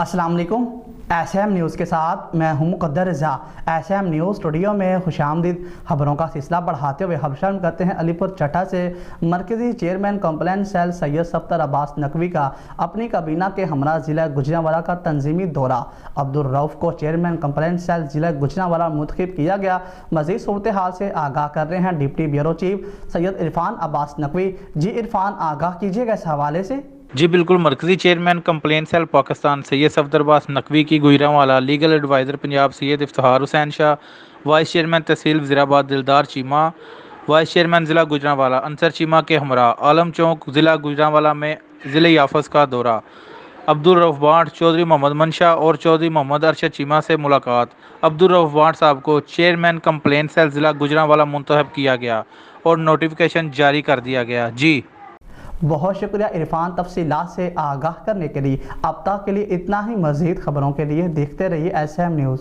अस्सलाम वालेकुम। SM news के साथ मैं हूं मुक़द्दर रज़ा। एसएम न्यूज़ स्टूडियो में खुशामदीद। खबरों का सिलसिला बढ़ाते हुए हम शामिल करते हैं अलीपुर चट्टा से मरकज़ी chairman complaint cell Syed Safdar Abbas Naqvi का अपनी काबीना के हमरा ज़िला गुजरांवाला का तंजीमी दौरा। अब्दुल रऊफ़ को चेयरमैन कंप्लेंट सेल ज़िला गुजरांवाला मुंतखब किया गया। मज़ीद सूरत हाल से आगाह कर रहे हैं deputy bureau chief Syed Irfan Abbas Naqvi. जी इरफान, आगाह कीजिएगा इस हवाले से। जी बिल्कुल। मरकज़ी chairman complaint cell Pakistan Syed Safdar Abbas Naqvi की Gujranwala, legal adviser Punjab Syed Iftikhar Hussain Shah, vice chairman tehsil Wazirabad Dildar Cheema, vice chairman ज़िला गुजरांवाला अंसर चीमा के हमरा आलम चौक ज़िला गुजरांवाला में ज़िले याफ़स का दौरा। अब्दुल रऊफ़ बांट, चौधरी मोहम्मद मंशा और चौधरी मोहम्मद अरशद चीमा से मुलाकात। अब्दुल रऊफ़ बांट साहब को चेयरमैन कंप्लेंट सेल ज़िला गुजरांवाला मुंतखब किया गया और नोटिफिकेशन जारी कर दिया गया। जी बहुत शुक्रिया इरफान, तफसीलात से आगाह करने के लिए। अब तक के लिए इतना ही। मज़ीद खबरों के लिए देखते रहिए एसएम न्यूज़।